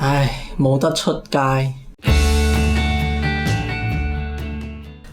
唉，冇得出街。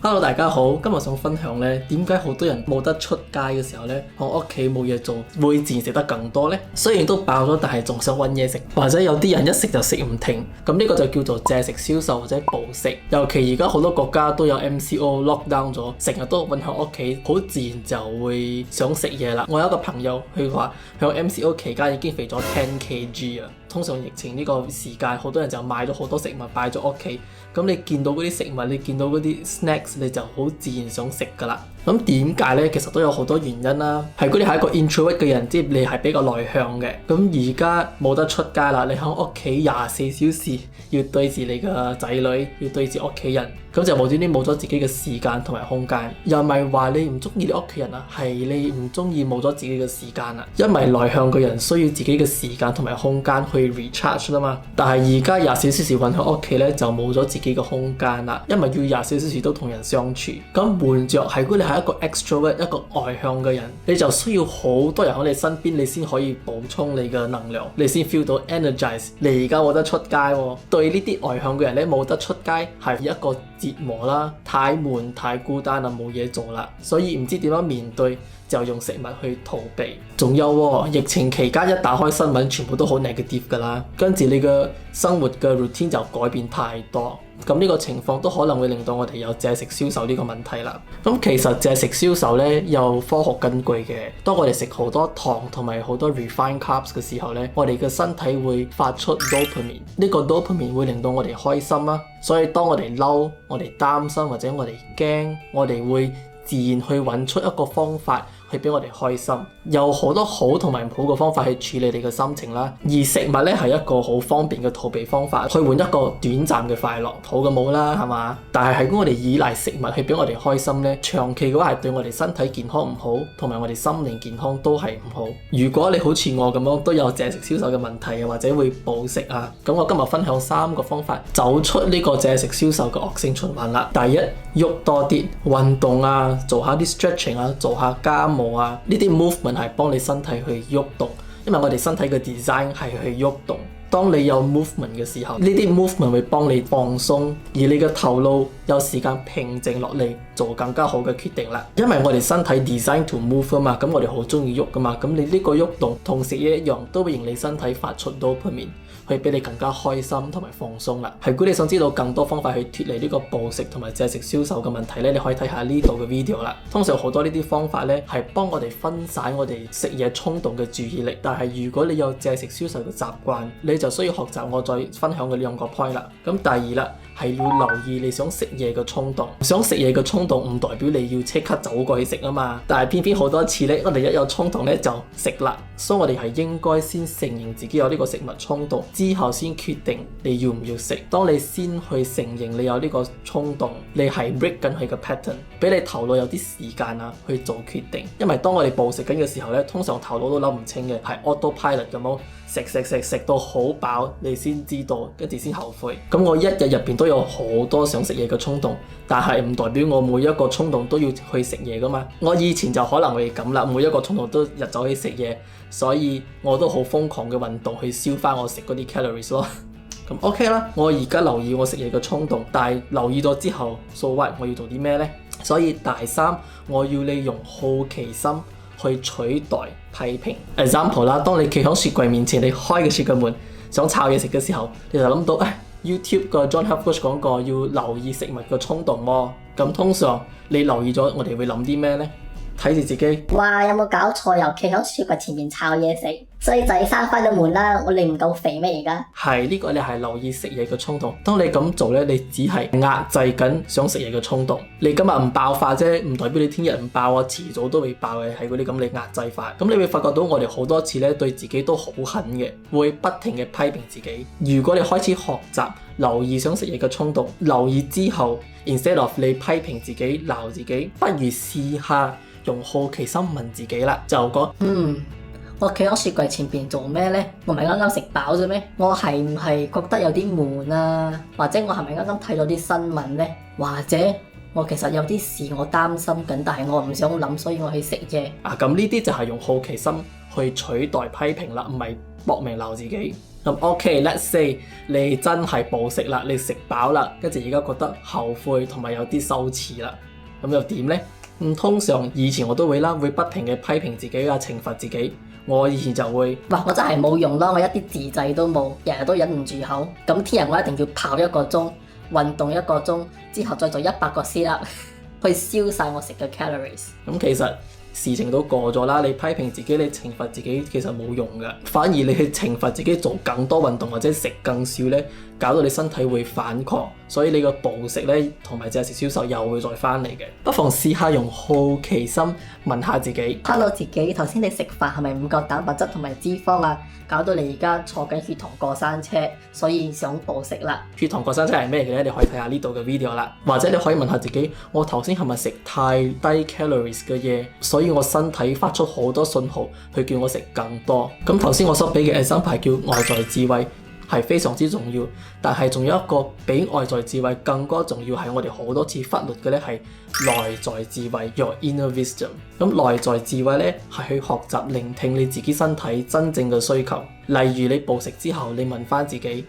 Hello， 大家好，今日想分享呢，點解好多人冇得出街嘅時候呢，喺屋企冇嘢做，會自然食得更多呢？雖然都飽咗，但係仲想揾嘢食，或者有啲人一食就食唔停，咁呢個就叫做借食消瘦或者暴食。尤其而家好多國家都有 MCO lockdown 咗，成日都韞喺屋企，好自然就會想食嘢啦。我有一個朋友，佢話喺 MCO 期間已經肥咗10kg啊。通常疫情呢個時間，好多人就買咗好多食物擺咗屋企，咁你見到嗰啲食物，你見到嗰啲 snacks，你就好自然想食噶啦。咁點解呢？其實都有好多原因啦。係如果你係一個 introvert 嘅人，即係你係比較內向嘅，咁而家冇得出街啦，你喺屋企24小時要對住你嘅仔女，要對住屋企人，咁就無端端冇咗自己嘅時間同埋空間。又唔係話你唔中意你屋企人啊，係你唔中意冇咗自己嘅時間啊。因為內向嘅人需要自己嘅時間同埋空間去 recharge 啦嘛。但係而家24小時韞喺屋企咧，就冇咗自己嘅空間啦。因為要24小時都同人相處。咁換着係如果你係一個 extrovert 一個外向嘅人，你就需要好多人喺你身邊，你先可以補充你嘅能量，你先 feel 到 energize。你而家冇得出街喎，對呢啲外向嘅人咧，冇得出街係一個折磨啦，太悶太孤單啦，冇嘢做啦，所以唔知點樣面對，就用食物去逃避。仲有喎，疫情期間一打開新聞，全部都好 negative 㗎啦，跟住你嘅生活嘅 routine 就改變太多。咁呢個情況都可能會令到我哋有借食消瘦呢個問題啦。咁其實借食消瘦呢，有科學根據嘅。當我哋食好多糖同埋好多 refined carbs 嘅時候呢，我哋嘅身體會發出 dopamine。呢個 dopamine 會令到我哋開心啦。所以當我哋嬲、我哋擔心或者我哋驚，我哋會自然去揾出一個方法去俾我哋開心，有好多好同埋唔好嘅方法去處理你嘅心情啦。而食物咧係一個好方便嘅逃避方法，去換一個短暫嘅快樂，好嘅冇啦，係嘛？但係如果我哋依賴食物去俾我哋開心咧，長期嘅話係對我哋身體健康唔好，同埋我哋心靈健康都係唔好。如果你好似我咁樣都有借食消瘦嘅問題啊，或者會暴食啊，咁我今日分享3個方法走出呢個借食消瘦嘅惡性循環啦。第一，喐多啲，運動啊，做下啲 stretching 啊，做下家務啊，呢啲 movement 係幫你身體去喐動，因為我哋身體嘅 design 係去喐動。當你有 movement 嘅時候，呢啲 movement 會幫你放鬆，而你嘅頭腦有時間平靜落嚟，做更加好嘅決定啦。因為我哋身體 design to move 啊嘛，咁我哋好中意喐噶嘛，咁你呢個喐動同食嘢一樣，都會令你身體發出 dopamine，去俾你更加開心同埋放鬆啦。如果你想知道更多方法去脫離呢個暴食同埋借食消瘦嘅問題咧，你可以睇下呢度嘅 video 啦。通常好多呢啲方法咧係幫我哋分散我哋食嘢衝動嘅注意力，但係如果你有借食消瘦嘅習慣，你就需要學習我再分享嘅2個 point 啦。咁第二啦，係要留意你想食嘢嘅衝動。想食嘢嘅衝動唔代表你要即刻走過去食啊嘛，但係偏偏好多次咧，我哋一有衝動咧就食啦。所以我哋係應該先承認自己有呢個食物衝動，之後先決定你要唔要食。當你先去承認你有呢個衝動，你係 break 緊佢嘅 pattern， 俾你頭腦有啲時間啊去做決定。因為當我哋暴食緊嘅時候咧，通常頭腦都諗唔清嘅，係 autopilot 咁樣食到好飽，你先知道，跟住先後悔。咁我一日入邊都有好多想食嘢嘅衝動，但係唔代表我每一個衝動都要去食嘢噶嘛。我以前就可能會咁啦，每一個衝動都日走去食嘢，所以我都好瘋狂嘅運動去燒翻我食嗰啲 calories 咯。咁 OK 啦，我而家留意我食嘢嘅衝動，但係留意咗之後，so what，我要做啲咩呢？所以第3，我要你用好奇心去取代批評。Example 啦，當你企喺雪櫃面前，你開嘅雪櫃門想炒嘢食嘅時候，你就諗到YouTube 個 John Health Coach 講過要留意食物嘅衝動喎。咁通常你留意咗，我哋會諗啲咩呢？睇住自己。哇！有冇搞錯？又企喺雪櫃前面炒嘢食，所以仔閂翻咗門啦。我哋唔夠肥咩而家？係呢個你係留意食嘢嘅衝動。當你咁做咧，你只係壓制緊想食嘢嘅衝動。你今日唔爆發啫，唔代表你聽日唔爆啊，遲早都會爆嘅。係嗰啲咁你壓制法。咁你會發覺到我哋好多次咧對自己都好狠嘅，會不停嘅批評自己。如果你開始學習留意想食嘢嘅衝動，留意之後 instead of 你批評自己鬧自己，不如試下用好奇心問自己啦，就講我企喺雪櫃前邊做咩呢？我唔係啱啱食飽啫咩？我係唔係覺得有啲悶啊？或者我係咪啱啱睇咗啲新聞呢？或者我其實有啲事我擔心緊，但係我唔想諗，所以我去食嘢。咁呢啲就係用好奇心去取代批評啦，唔係搏命鬧自己。咁 OK，let's say 你真係暴食啦，你食飽啦，跟住而家覺得後悔同埋有啲羞恥啦，咁又點呢？通常以前我都會啦，會不停嘅批評自己啊，懲罰自己。我以前就會，哇！我真係冇用啦，我一啲自制都冇，日日都忍唔住口。咁聽日我一定要跑1個鐘，運動1個鐘，之後再做100個 sit up，去燒晒我食嘅 calories。咁其實事情都過咗啦，你批評自己，你懲罰自己其實冇用㗎，反而你去懲罰自己做更多運動或者食更少呢，搞到你身體會反抗，所以你個暴食呢，同埋節食消瘦又會再翻嚟嘅。不妨試下用好奇心問下自己 ，Hello 自己，頭先你食飯係咪唔夠蛋白質同埋脂肪啊？搞到你而家坐緊血糖過山車，所以想暴食啦。血糖過山車係咩嘅呢？你可以睇下呢度嘅 video 啦，或者你可以問下自己，我頭先係咪食太低 calories 嘅嘢，所以我身體發出好多信號去叫我食更多。咁頭先我所俾嘅 example 叫外在智慧，係非常之重要，但係仲有一個比外在智慧更加重要，係我哋好多次忽略嘅呢，係內在智慧 your inner wisdom。咁內在智慧呢，係去學習聆聽你自己身體真正嘅需求。例如你暴食之後，你問翻自己，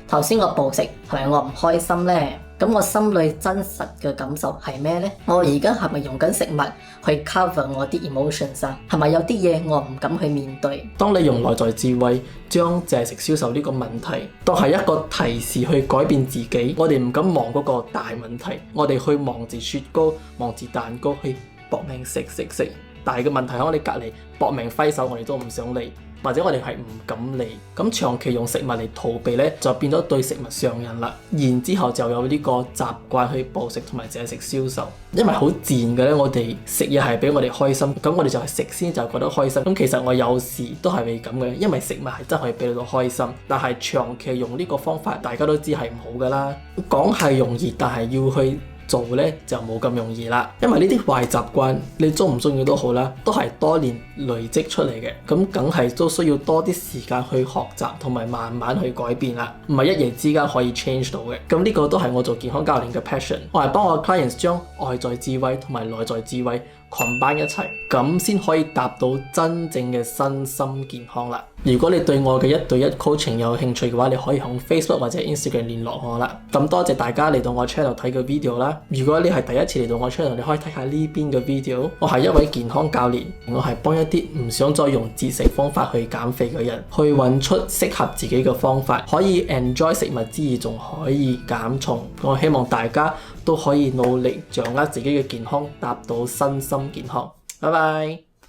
頭先我暴食係咪我唔開心呢？咁我心裏真實嘅感受係咩呢？我而家係咪用緊食物去 cover 我啲 emotions 啊？係咪有啲嘢我唔敢去面對？當你用內在智慧將節食消瘦呢個問題當係一個提示去改變自己，我哋唔敢望嗰個大問題，我哋去望住雪糕、望住蛋糕去搏命食，但係個問題喺我哋隔離搏命揮手，我哋都唔想理。或者我哋係唔敢理，咁長期用食物嚟逃避呢，就變咗對食物上癮啦。然之後就有呢個習慣去暴食同埋節食消瘦，因為好自然嘅呢，我哋食嘢係俾我哋開心，咁我哋就係食先就覺得開心。咁其實我有時都係會咁嘅，因為食物係真係俾到開心，但係長期用呢個方法，大家都知係唔好噶啦。講係容易，但係要去做呢就冇咁容易啦，因為呢啲壞習慣你中唔中意都好啦，都係多年累積出嚟嘅，咁梗係都需要多啲時間去學習同埋慢慢去改變啦，唔係一夜之間可以 change 到嘅。咁呢個都係我做健康教練嘅 passion， 我係幫我 clients 將外在智慧同埋內在智慧combine一齊，咁先可以達到真正嘅身心健康啦。如果你對我嘅1對1 coaching 有興趣嘅話，你可以用 Facebook 或者 Instagram 聯絡我啦。咁多謝大家嚟到我 channel 睇個 video 啦。如果你係第一次嚟到我 channel，你可以睇下呢邊嘅 video。我係一位健康教練，我係幫一啲唔想再用節食方法去減肥嘅人，去揾出適合自己嘅方法，可以 enjoy 食物之餘仲可以減重。我希望大家都可以努力掌握自己嘅健康，達到身心健康。拜拜。